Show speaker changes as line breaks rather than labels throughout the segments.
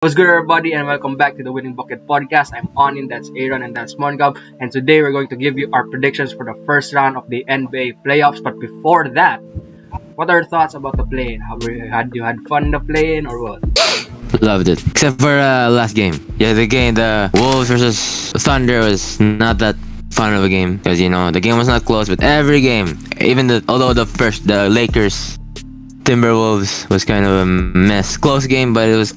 What's good, everybody, and welcome back to the Winning Bucket Podcast. I'm Onin, that's Aaron, and that's Mongab. And today we're going to give you our predictions for the first round of the NBA playoffs. But before that, what are your thoughts about the play-in? Had you had fun in the play-in or what?
Loved it. Except for last game. Yeah, the Wolves versus Thunder was not that fun of a game because the game was not close. But every game, although the Lakers Timberwolves was kind of a mess, close game, but it was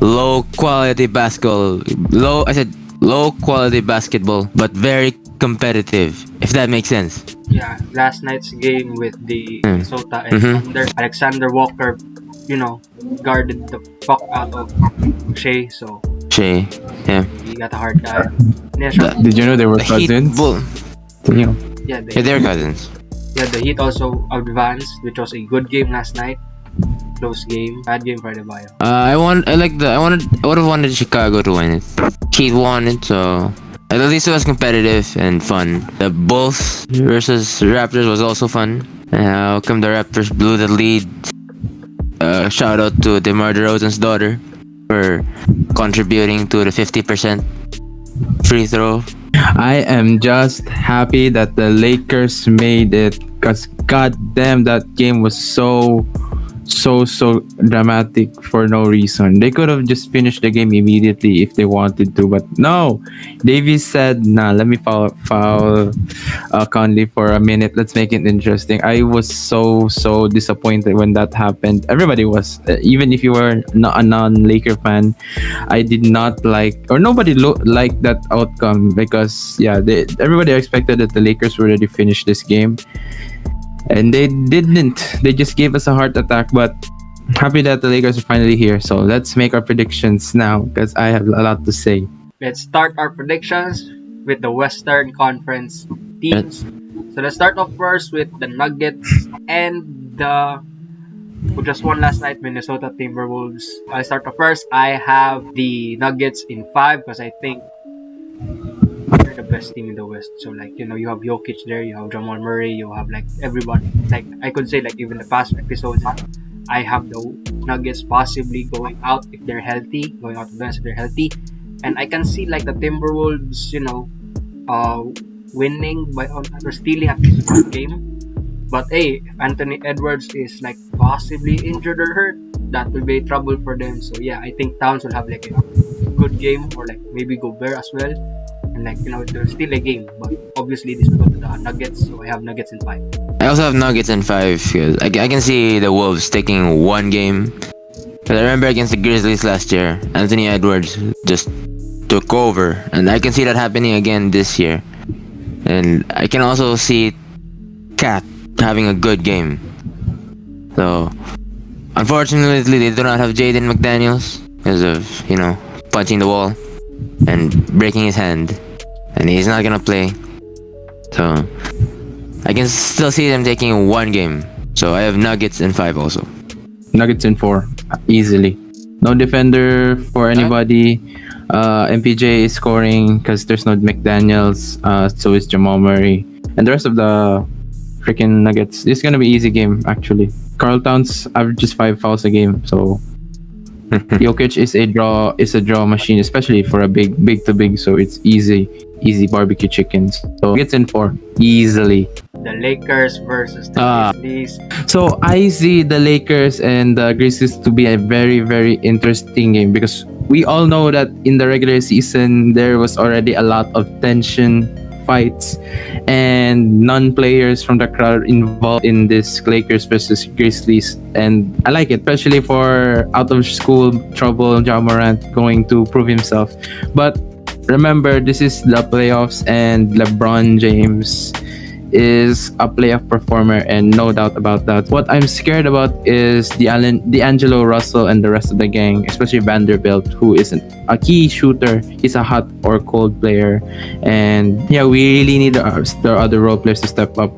low quality basketball. Low quality basketball, but very competitive. If that makes sense.
Yeah, last night's game with the Minnesota and Thunder, Alexander Walker, guarded the fuck out of Shea, so
Yeah.
he got a hard time.
Did you know they were
The Heat
cousins?
Yeah,
Yeah,
they're cousins.
the Heat also advanced, which was a good game last night. Close game, bad game for Adebayo.
I would have wanted Chicago to win it. Heat won it, so at least it was competitive and fun. The Bulls versus Raptors was also fun. How come the Raptors blew the lead? Shout out to DeMar DeRozan's daughter for contributing to the 50% free throw.
I am just happy that the Lakers made it because goddamn that game was so dramatic for no reason. They could have just finished the game immediately if they wanted to, but no. Davies said, "Nah, let me foul Conley for a minute. Let's make it interesting." I was so disappointed when that happened. Everybody was, even if you were a non-Laker fan. I did not like, or nobody liked that outcome because everybody expected that the Lakers would already finish this game. And they didn't. They just gave us a heart attack. But happy that the Lakers are finally here. So let's make our predictions now because I have a lot to say.
Let's start our predictions with the Western Conference teams. So let's start off first with the Nuggets and who just won last night, Minnesota Timberwolves. I'll start off first. I have the Nuggets in 5 because I think they're the best team in the West. So you have Jokic there, you have Jamal Murray, you have everyone. I could say even the past episodes, I have the Nuggets possibly going out if they're healthy, going out of the if they're healthy. And I can see the Timberwolves, winning or stealing at least one game. But hey, if Anthony Edwards is possibly injured or hurt, that will be trouble for them. So yeah, I think Towns will have a good game, or maybe Gobert as well. And there's still a game, but obviously this will go to the Nuggets, so I have Nuggets in 5.
I also have Nuggets in 5 because I can see the Wolves taking one game. But I remember against the Grizzlies last year, Anthony Edwards just took over, and I can see that happening again this year. And I can also see Cat having a good game. So unfortunately, they do not have Jaden McDaniels because of punching the wall and breaking his hand, and he's not gonna play. So I can still see them taking one game. So I have Nuggets in 5 also.
Nuggets in 4, easily. No defender for anybody. MPJ is scoring because there's no McDaniels. So is Jamal Murray, and the rest of the freaking Nuggets. It's gonna be easy game actually. Karl Towns averages 5 fouls a game, so Jokic is a draw machine, especially for a big to big. So it's easy barbecue chickens. So gets in 4 easily.
The Lakers versus the Grizzlies.
So I see the Lakers and the Grizzlies to be a very interesting game because we all know that in the regular season there was already a lot of tension, fights, and non-players from the crowd involved in this Lakers versus Grizzlies, and I like it, especially for out of school trouble. Ja Morant going to prove himself, but remember this is the playoffs and LeBron James is a playoff performer, and no doubt about that. What I'm scared about is D'Angelo Russell and the rest of the gang, especially Vanderbilt, who isn't a key shooter. He's a hot or cold player, and we really need the other role players to step up.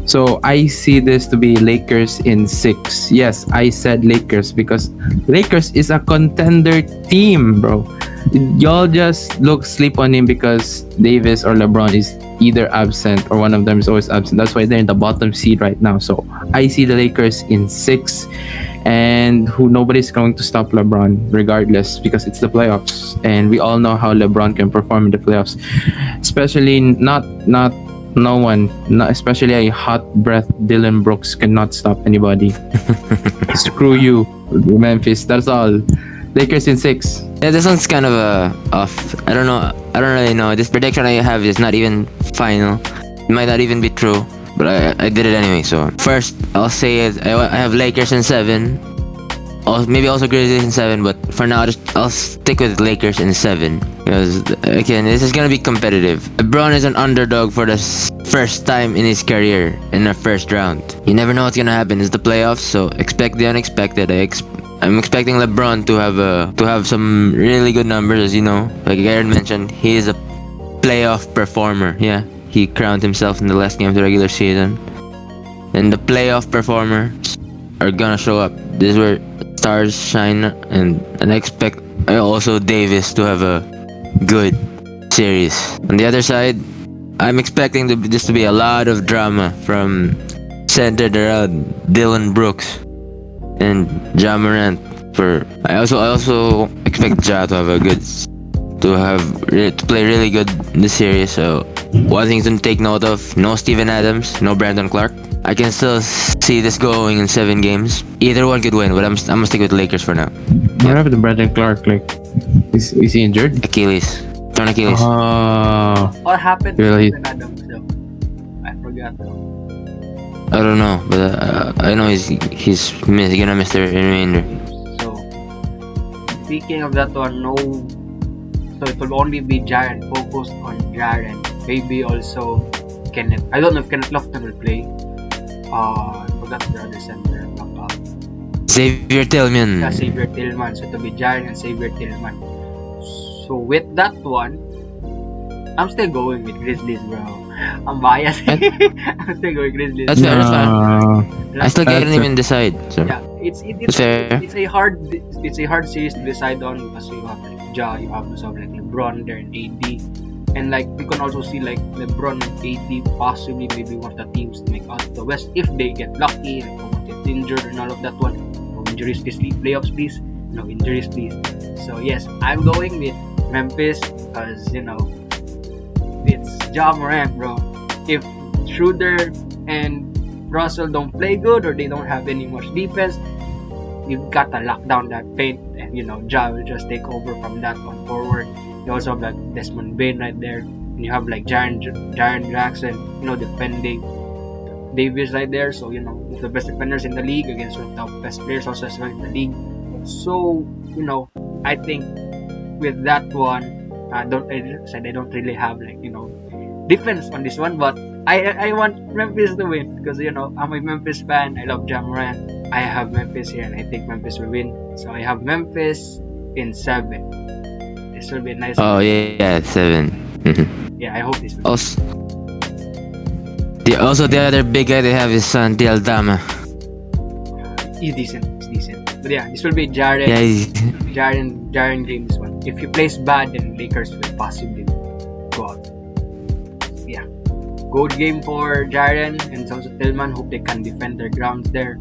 So I see this to be Lakers in 6. Yes, I said Lakers because Lakers is a contender team, bro. Y'all just sleep on him because Davis or LeBron is either absent or one of them is always absent. That's why they're in the bottom seed right now. So I see the Lakers in 6, and who nobody's going to stop LeBron regardless because it's the playoffs, and we all know how LeBron can perform in the playoffs, especially not no one, not especially a hot breath Dylan Brooks cannot stop anybody. Screw you, Memphis. That's all. Lakers in 6.
Yeah, this one's kind of off. I don't know. I don't really know. This prediction I have is not even final. It might not even be true, but I did it anyway. So first, I'll say it. I have Lakers in 7. Maybe also Grizzlies in 7, but for now, I'll stick with Lakers in 7 because again, this is gonna be competitive. LeBron is an underdog for the first time in his career in the first round. You never know what's gonna happen. It's the playoffs, so expect the unexpected. I'm expecting LeBron to have some really good numbers, as you know. Like Aaron mentioned, he is a playoff performer. Yeah, he crowned himself in the last game of the regular season, and the playoff performers are gonna show up. This is where stars shine, and I expect also Davis to have a good series. On the other side, I'm expecting this to be a lot of drama centered around Dylan Brooks and Ja Morant. I also expect Ja to have to play really good in this series. So one thing to take note of: no Steven Adams, no Brandon Clark. I can still see this going in 7 games. Either one could win, but I'm gonna stick with the Lakers for now.
What happened to Brandon Clark? Like, is he injured?
Achilles, torn Achilles.
What happened to
Really?
Steven Adams though? I forgot though.
I don't know, but I know he's gonna miss the remainder.
So speaking of that one, no. So it will only be Jaren, focused on Jaren. Maybe also Kenneth. I don't know if Kenneth Lofton will play. I forgot the other center.
Xavier Tillman.
Yeah, Xavier Tillman. So it will be Jaren and Xavier Tillman. So with that one, I'm still going with Grizzlies, bro. I'm biased. I'm still going Grizzlies.
That's fair. That's fine. I still can't even decide. So.
Yeah, it's
fair.
It's a hard series to decide on because you have like Ja, you have also like LeBron there and AD, and like you can also see like LeBron and AD possibly maybe one of the teams to make out of the West if they get lucky and don't get injured and all of that one. No injuries, please. Playoffs, please. No injuries, please. So yes, I'm going with Memphis because it's Ja Morant, bro. If Schroeder and Russell don't play good or they don't have any much defense, you've got to lock down that paint, and Ja will just take over from that one forward. You also have like Desmond Bain right there, and you have like Jaren Jackson, defending Davis right there. So one of the best defenders in the league against one of the best players also as well in the league. So I think with that one, I don't really have defense on this one, but I want Memphis to win because I'm a Memphis fan. I love Ja Morant. I have Memphis here, and I think Memphis will win. So I have Memphis in 7. This will be a nice.
Oh yeah, 7.
Yeah, I hope this will.
Also, the other big guy they have is Santi Aldama.
He's decent. But yeah, this will be Jaren.
Yeah,
Jaren James one. If he plays bad, then Lakers will possibly go out. Yeah, good game for Jaren and also Tillman. Hope they can defend their grounds there.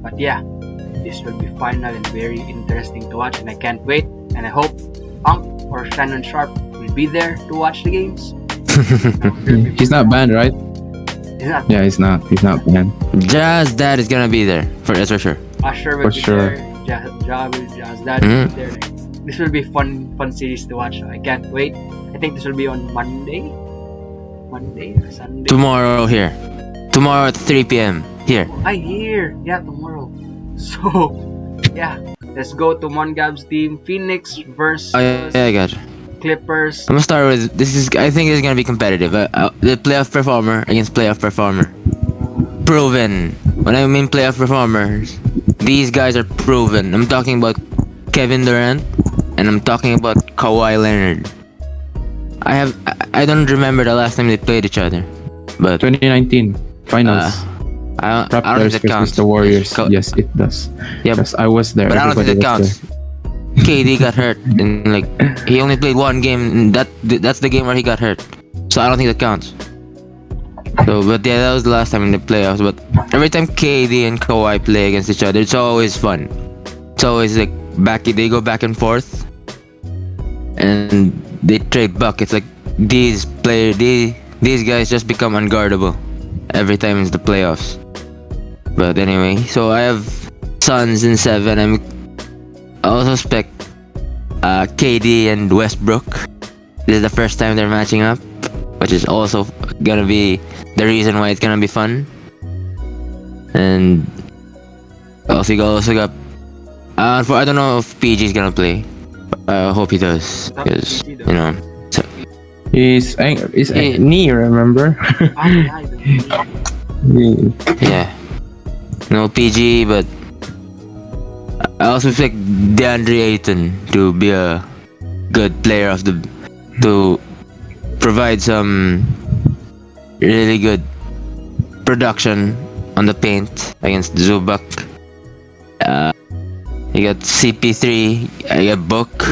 But yeah, this will be final and very interesting to watch, and I can't wait. And I hope Unk or Shannon Sharp will be there to watch the games.
He's not banned, right?
He's not.
Yeah, he's not banned.
Ja's dad is gonna be there that's for sure.
Usher will
For
be
sure.
there. Ja's dad will be there. This will be fun series to watch. I can't wait. I think this will be on Monday or Sunday.
Tomorrow here. Tomorrow at 3 p.m. here.
I hear. Yeah, tomorrow. So, yeah. Let's go to Mongab's team. Phoenix versus
Oh yeah, I got you.
Clippers.
I'm gonna start with I think this is gonna be competitive. The playoff performer against playoff performer. Proven. When I mean playoff performers, these guys are proven. I'm talking about Kevin Durant, and I'm talking about Kawhi Leonard. I don't remember the last time they played each other, but
2019 finals.
I don't
Raptors
think that counts.
versus the Warriors. Yes, it does.
Yeah,
Because I was there.
but I don't think
Everybody
that
was
counts. KD got hurt, and he only played one game. And that's the game where he got hurt. So I don't think that counts. So, but yeah, that was the last time in the playoffs. But every time KD and Kawhi play against each other, it's always fun. It's always like they go back and forth, and they trade buckets. Like these guys just become unguardable every time it's the playoffs. But anyway, so I have Suns in 7. I also expect KD and Westbrook. This is the first time they're matching up, which is also gonna be the reason why it's gonna be fun. And also got I don't know if PG is gonna play. I hope he does, because you know. So,
His knee, remember?
yeah, no PG, but I also expect DeAndre Ayton to be a good player to provide some really good production on the paint against Zubac. You got CP3, I got Book.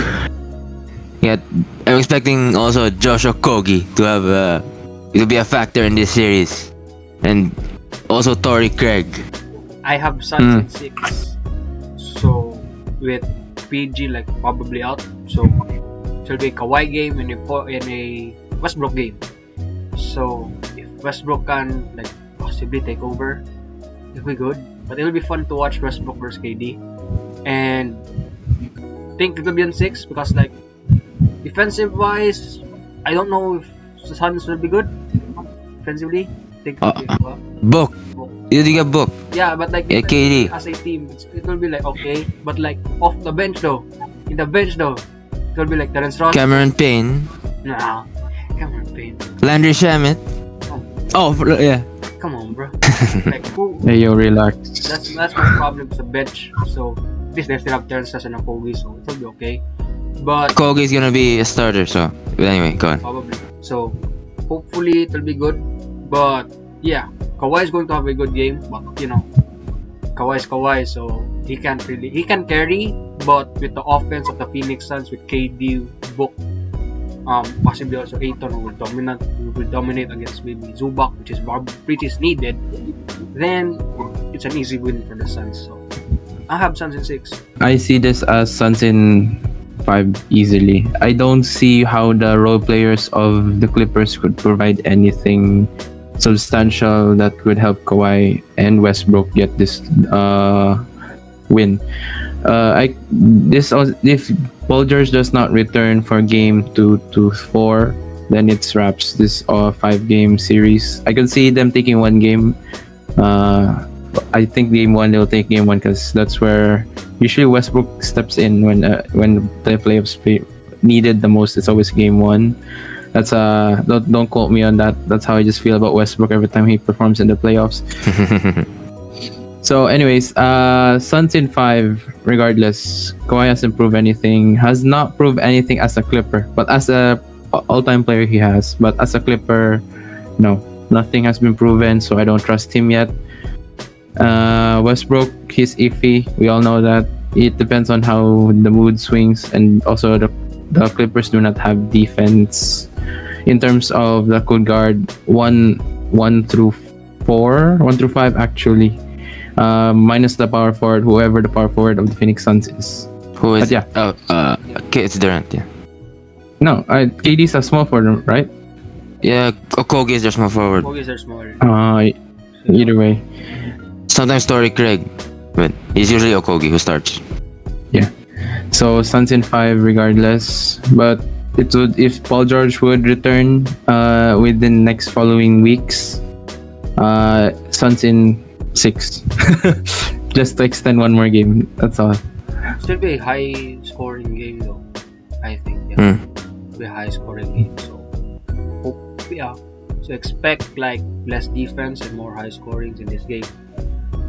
I'm expecting also Josh Okogie to be a factor in this series, and also Torrey Craig.
I have Suns in 6. So with PG like probably out, so it will be a Kawhi game and a Westbrook game. So if Westbrook can like possibly take over, it'll be good. But it'll be fun to watch Westbrook versus KD. And I think it'll be on 6 because like defensive wise, I don't know if the Suns will be good defensively. I think
Book. You got Book.
Yeah, but like
KD.
as a team, it will be like okay, but like off the bench though, it will be like Terrence Ross.
Cameron Payne.
Nah, Cameron Payne.
Landry Shamet. Oh yeah.
Come on, bro. Like who?
Hey, yo, relax.
That's my problem with the bench. So at least they still have Terrence Ross and Okogie, so it'll be okay. But
Kogie's gonna be a starter, so but anyway, go on.
probably. So hopefully it'll be good. But yeah, Kawhi is going to have a good game. But you know, Kawhi is Kawhi, so he can carry. But with the offense of the Phoenix Suns with KD, Book, possibly also Ayton who will dominate against maybe Zubac, which is needed, then it's an easy win for the Suns. So I have Suns in 6.
I see this as Suns in 5 easily. I don't see how the role players of the Clippers could provide anything substantial that could help Kawhi and Westbrook get this win. If Paul George does not return for game 2 to 4, then it's wraps this 5-game series. I can see them taking one game. I think game 1 they'll take game 1 because that's where usually Westbrook steps in when the playoffs needed the most. It's always game 1. That's don't quote me on that. That's how I just feel about Westbrook every time he performs in the playoffs. So anyways, Suns in 5 regardless. Kawhi hasn't proved anything, has not proved anything as a Clipper, but as a all-time player he has. But as a Clipper, no, nothing has been proven, so I don't trust him yet. Westbrook, he's iffy. We all know that. It depends on how the mood swings, and also the Clippers do not have defense in terms of the could guard 1 through 5 actually. Minus the power forward, whoever the power forward of the Phoenix Suns is.
Who is?
But yeah.
Okay, it's Durant. Yeah.
No, KD's a small forward, right?
Yeah, Okogie is their small forward.
Okogie are smaller.
Either way.
Sometimes Torrey Craig, but it's usually Okogie who starts.
Yeah. So Suns in 5 regardless, but it would if Paul George would return within next following weeks. Suns in 6. Just to extend one more game. That's all.
Still be a high scoring game though. I think yeah. Be a high scoring game. So so expect like less defense and more high scorings in this game.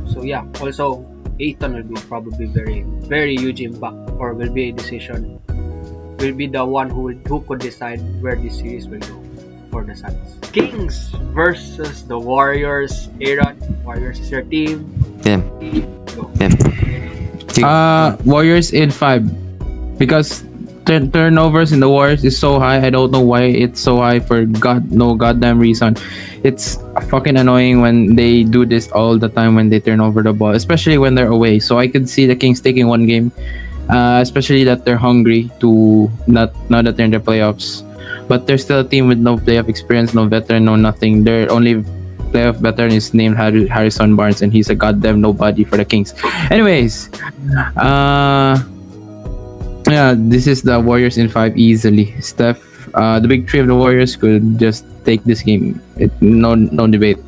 So yeah, also Ayton will be probably very, very huge impact, or will be a decision. Will be the one who could decide where this series will go for the Suns. Kings versus the Warriors. Aaron, Warriors is your team.
Yeah.
Go.
Yeah.
Warriors in 5 because turnovers in the Warriors is so high. I don't know why it's so high for no goddamn reason. It's fucking annoying when they do this all the time when they turn over the ball, especially when they're away. So I could see the Kings taking one game, especially that they're hungry to not now that they're in the playoffs. But they're still a team with no playoff experience, no veteran, no nothing. Their only playoff veteran is named Harrison Barnes, and he's a goddamn nobody for the Kings. Anyways, yeah, this is the Warriors in 5 easily. Steph, the big three of the Warriors could just take this game. No debate.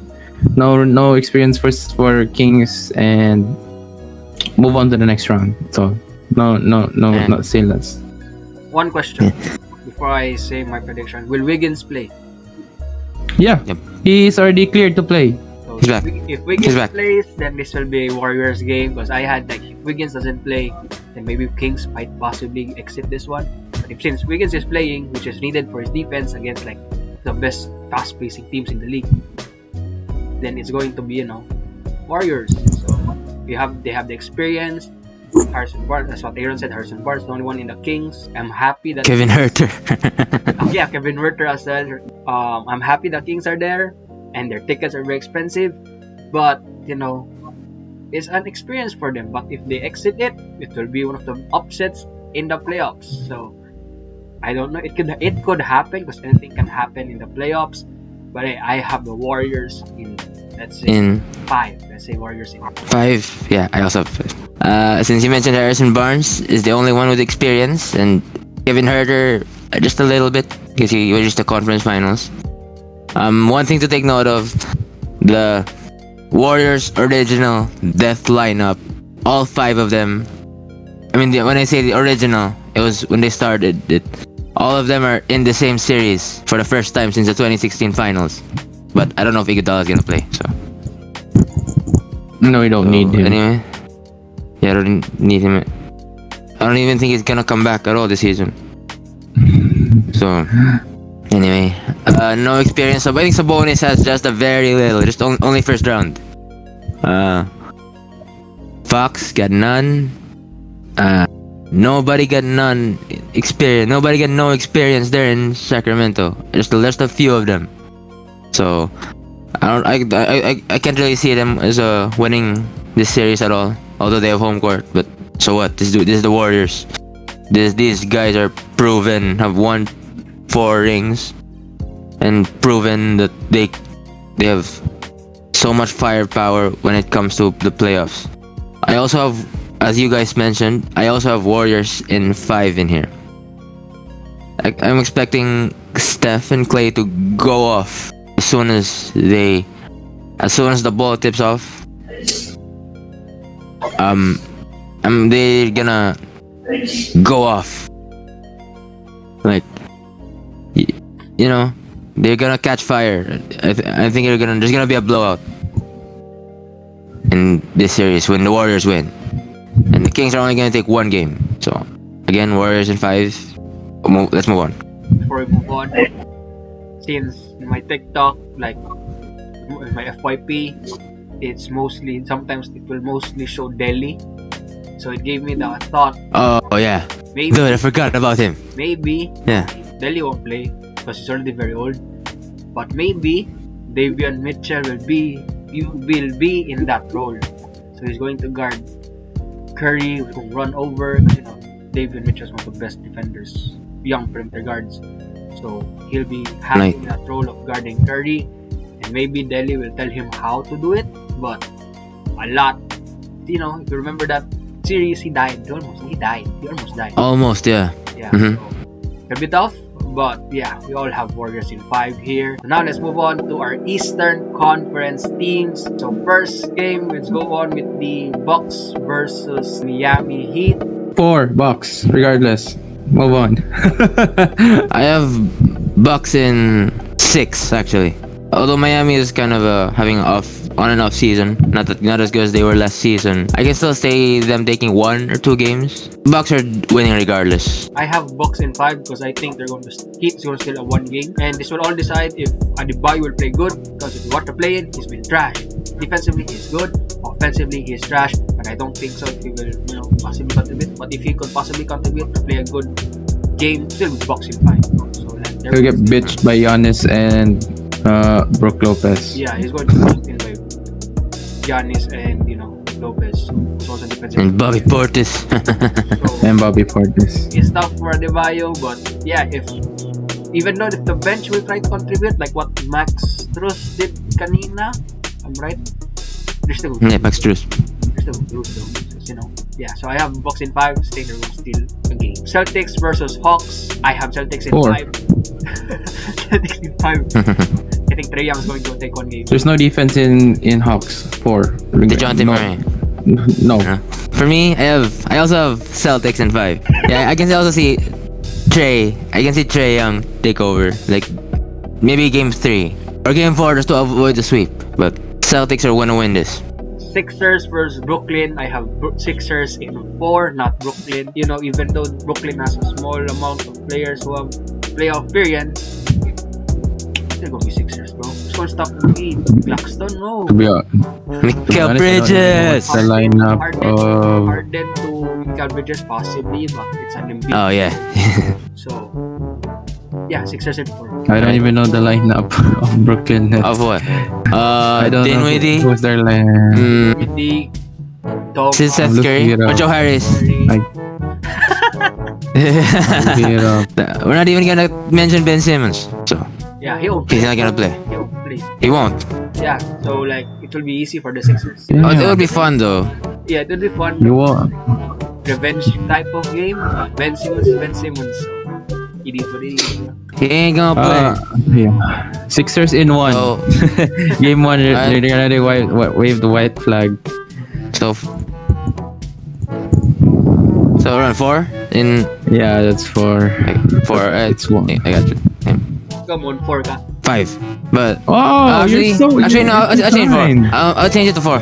No experience for Kings, and move on to the next round. So not say less.
One question before I say my prediction: will Wiggins play?
Yeah,
Yep.
he's already cleared to play.
So
He's back.
if Wiggins
He's back.
plays, then this will be a Warriors game because I had like if Wiggins doesn't play, then maybe Kings might possibly exit this one. But if since Wiggins is playing, which is needed for his defense against like the best fast-pacing teams in the league, then it's going to be Warriors. So they have the experience. Harrison Barnes, that's what Aaron said. Harrison Barnes, the only one in the Kings. I'm happy that
Kevin Herter.
yeah, Kevin Werther as well. I'm happy the Kings are there, and their tickets are very expensive. But it's an experience for them. But if they exit it, it will be one of the upsets in the playoffs. So I don't know. It could happen because anything can happen in the playoffs. But hey, I have the Warriors in let's say
In
5. Let's say Warriors in
5, yeah, I also have 5. Since you mentioned Harrison Barnes is the only one with experience, and Kevin Herter just a little bit because he reached the conference finals. One thing to take note of: the Warriors' original death lineup, all 5 of them. I mean, when I say the original, it was when they started it. All of them are in the same series for the first time since the 2016 finals. But I don't know if Iguodala is gonna play. So
No, we don't need him.
anyway, yeah, I don't need him. I don't even think he's gonna come back at all this season. So anyway, no experience. So I think Sabonis has just a very little, just only first round. Fox got none. Nobody got none experience. Nobody got no experience there in Sacramento. Just a few of them. So I can't really see them as winning this series at all. Although they have home court, but so what? This is the Warriors. These guys are proven, have won 4 rings, and proven that they have so much firepower when it comes to the playoffs. I also have, as you guys mentioned, I also have Warriors in 5 in here. I'm expecting Steph and Clay to go off as soon as the ball tips off. They're gonna go off. Like, they're gonna catch fire. I think there's gonna be a blowout in this series when the Warriors win. And the Kings are only gonna take 1 game. So again, Warriors in 5. Let's move on.
Before we move on, since in my TikTok, like my FYP, it's mostly sometimes it will mostly show Delhi. So it gave me the thought.
Oh yeah.
Maybe
Dude, I forgot about him.
maybe
Yeah.
Delhi won't play because he's already very old. But maybe Davion Mitchell will be in that role. So he's going to guard Curry, will run over. Davion Mitchell is one of the best defenders, young perimeter guards. So he'll be having that role of guarding Curry, and maybe Delhi will tell him how to do it. But a lot, if you remember that series, he died. He almost died.
Almost, yeah.
Yeah,
Mhm.
so a bit tough, but yeah, we all have Warriors in 5 here. So now let's move on to our Eastern Conference teams. So first game, let's go on with the Bucks versus Miami Heat.
4 Bucks, regardless. Move on.
I have Bucks in 6 actually. Although Miami is kind of having an on and off season, not as good as they were last season, I can still say them taking 1 or 2 games. Bucks are winning regardless.
I have Bucks in 5 because I think they're going to Heat is going to steal a 1 game, and this will all decide if Adebayo will play good. Because if you watch the play-in, he's been trash. Defensively, he's good. Offensively, he's trash. But I don't think so. If he will, possibly contribute. But if he could possibly contribute to play a good game still with Bucks in 5. So like
He'll get bitched by Giannis and Brook Lopez.
Yeah, he's going to be beaten by Giannis and Lopez, who's also defensive.
And Bobby Portis.
So
And Bobby Portis.
it's tough for Adebayo, but yeah, even though if the bench will try to contribute like what Max Strus did kanina, I'm right. They're still
Yeah, Max Strus.
they're still good though. Yeah. So I have Bucks in 5. Stay there will steal a game. Celtics versus Hawks. I have Celtics in
4.
5. Celtics in 5. I think Trae Young's going to take one game.
There's no defense in Hawks 4.
DeJounte Murray.
No.
For me, I also have Celtics in 5. Yeah, I can also see Trae Young take over. Like maybe game 3 or game 4 just to avoid the sweep. But Celtics are gonna win this.
Sixers versus Brooklyn. I have Sixers in 4, not Brooklyn. Even though Brooklyn has a small amount of players who have playoff experience, still gonna be Sixers, bro. Who's gonna stop the lead? Claxton? No.
To be honest,
Mikal Bridges.
the lineup of
Harden to Mikal Bridges possibly, but it's an Embiid.
Oh yeah.
So, yeah, Sixers in 4.
I don't even know the lineup of Brooklyn Nets.
Of what?
I don't know
Dinwiddie.
who's their lineup.
With the Dog,
Since Seth
Look
Curry
it up.
or Joe Harris. We're not even gonna mention Ben Simmons. So
yeah, he won't
he's
play.
not gonna play.
He won't play.
He won't.
Yeah, so like it will be easy for the Sixers.
Yeah.
Oh, it would be fun though.
Yeah, it will be fun.
You won.
Revenge type of game. Ben Simmons. So it is what it is.
He ain't gonna play.
Yeah. Sixers in 1.
Oh.
Game 1,
Alright.
they're already wave the white flag.
So we're on 4 in
Yeah, that's 4.
4.
It's 1.
I got you. Yeah.
Come on, 4 ka.
5. But
Oh,
actually,
you're so
actually no, I'll change 4.
fine.
I'll change it to 4.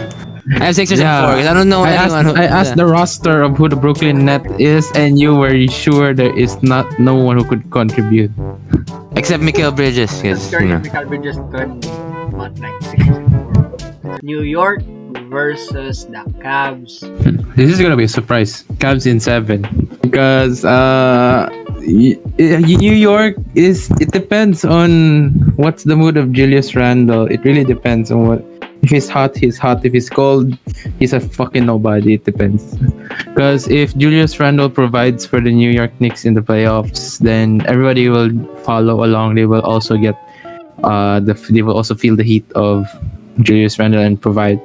I have Sixers
Yeah.
in 4 because I don't know
I
anyone
asked,
who.
I asked the roster of who the Brooklyn Net is, and you were sure there is no one who could contribute.
Except Mikal Bridges, because
Currently, Mikal Bridges can not like Sixers in 4. New York versus the Cavs.
This is gonna be a surprise. Cavs in 7 because New York it depends on what's the mood of Julius Randle. It really depends on what. If he's hot, he's hot. If he's cold, he's a fucking nobody. It depends. Because if Julius Randle provides for the New York Knicks in the playoffs, then everybody will follow along. They will also get they will also feel the heat of Julius Randle and provide.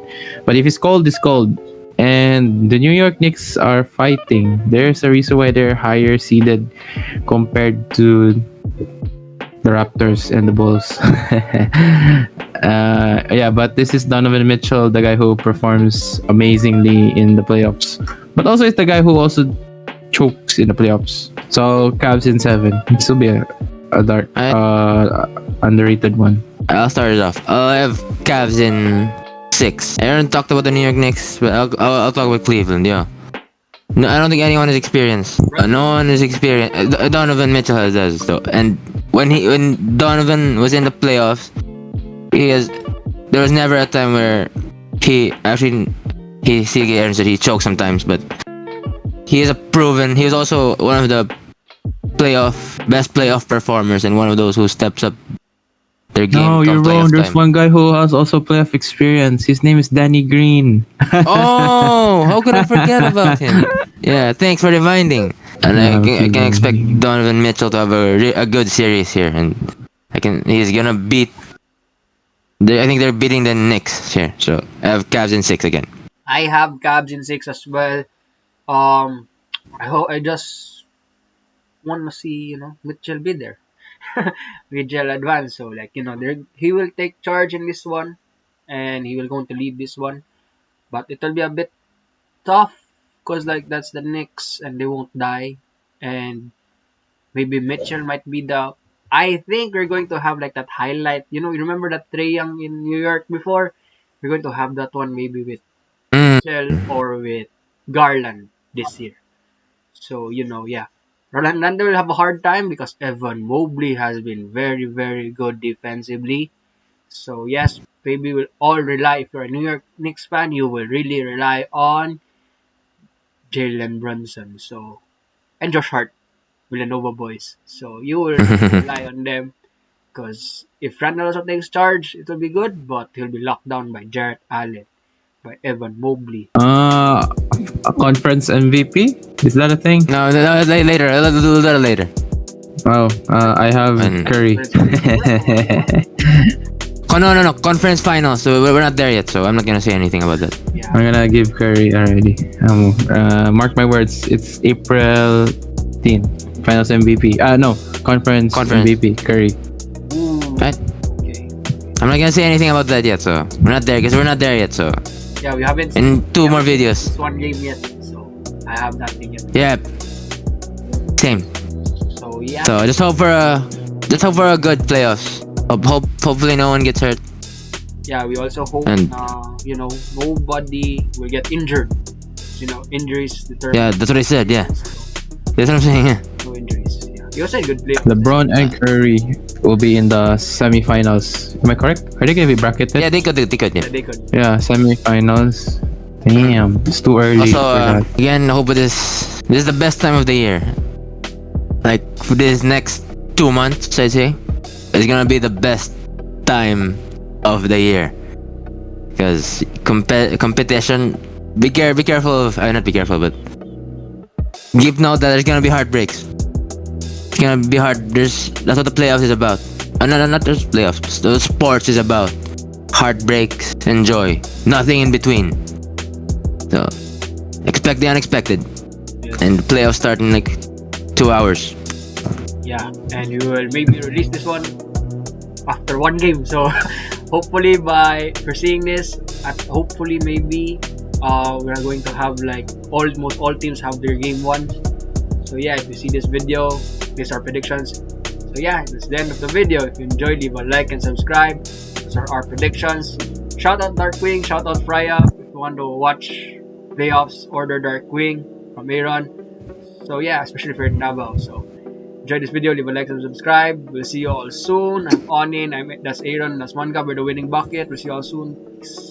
But if it's cold, it's cold. And the New York Knicks are fighting. There's a reason why they're higher seeded compared to the Raptors and the Bulls. Yeah, but this is Donovan Mitchell, the guy who performs amazingly in the playoffs, but also is the guy who also chokes in the playoffs. So Cavs in 7. This will be a dark, underrated one.
I'll start it off. I have Cavs in 6. Aaron talked about the New York Knicks, but I'll talk about Cleveland. Yeah. No, I don't think anyone is experienced. No one is experienced. Donovan Mitchell does though, and when Donovan was in the playoffs, there was never a time where he Aaron said he choked sometimes, but he is he was also one of the best playoff performers and one of those who steps up their game.
No, you're wrong. There's one guy who has also playoff experience. His name is Danny Green.
Oh, how could I forget about him? Yeah, thanks for reminding. And I can expect Donovan Mitchell to have a good series here, and he's gonna beat. I think they're beating the Knicks here, so I have Cavs in 6 again.
I have Cavs in 6 as well. I just want to see Mitchell be there. Mitchell advance, so he will take charge in this one, and he will going to lead this one. But it will be a bit tough because that's the Knicks and they won't die, and maybe Mitchell might be the. I think we're going to have that highlight. You remember that Trae Young in New York before? We're going to have that one maybe with Mitchell or with Garland this year. So yeah. Orlando will have a hard time because Evan Mobley has been very, very good defensively. So yes, maybe we'll all rely. If you're a New York Knicks fan, you will really rely on Jalen Brunson. So and Josh Hart. Villanova boys. So you will rely on them because if Randall also takes charge, it will be good, but he'll be locked down by Jarrett Allen, by Evan Mobley.
A conference MVP? Is that a thing?
No, later. I'll do that later.
Oh, I have
And-
Curry.
Oh, no. Conference finals. So we're not there yet. So I'm not gonna say anything about that.
Yeah.
I'm gonna give Curry already. Mark my words. It's April 10. Finals MVP. No, conference MVP. Curry.
Ooh.
Right?
Okay.
I'm not gonna say anything about that yet. So we're not there because we're not there yet. So
Yeah, we haven't
in two more
seen
videos.
this one game yet, so I have nothing yet.
Yeah. Same.
So yeah.
So just hope for a good playoffs. Hopefully no one gets hurt.
Yeah, we also hope
And-
nobody will get injured. Injuries determine.
Yeah, that's what I said. Yeah,
So,
that's what I'm saying. Yeah.
no injuries. Yeah. You also had good play.
LeBron and Curry will be in the semifinals. Am I correct? Are they gonna be bracketed?
Yeah, they could. Yeah.
Yeah, they could.
Yeah, semifinals. Damn, it's too early
Also,
for that.
again, hope this is the best time of the year. Like for this next 2 months, I say, it's gonna be the best time of the year. Because competition, be careful of. Not be careful, but keep note that there's gonna be heartbreaks. It's gonna be hard. That's what the playoffs is about. Not just playoffs. The sports is about heartbreaks and joy. Nothing in between. So expect the unexpected.
Yes.
And the playoffs start in like 2 hours.
Yeah, and we will maybe release this one after one game. So hopefully if you're seeing this, hopefully maybe we are going to have like almost all teams have their game one. So yeah, if you see this video, these are predictions. So yeah, that's the end of the video. If you enjoyed, leave a like and subscribe. Those are our predictions. Shout out Darkwing, shout out Freya if you want to watch playoffs, order Darkwing from Aaron. So yeah, especially if you're in Davao. So enjoy this video, leave a like and subscribe. We'll see you all soon. I'm Onin, that's Aaron, that's Mongab with the winning bucket. We'll see you all soon. Peace.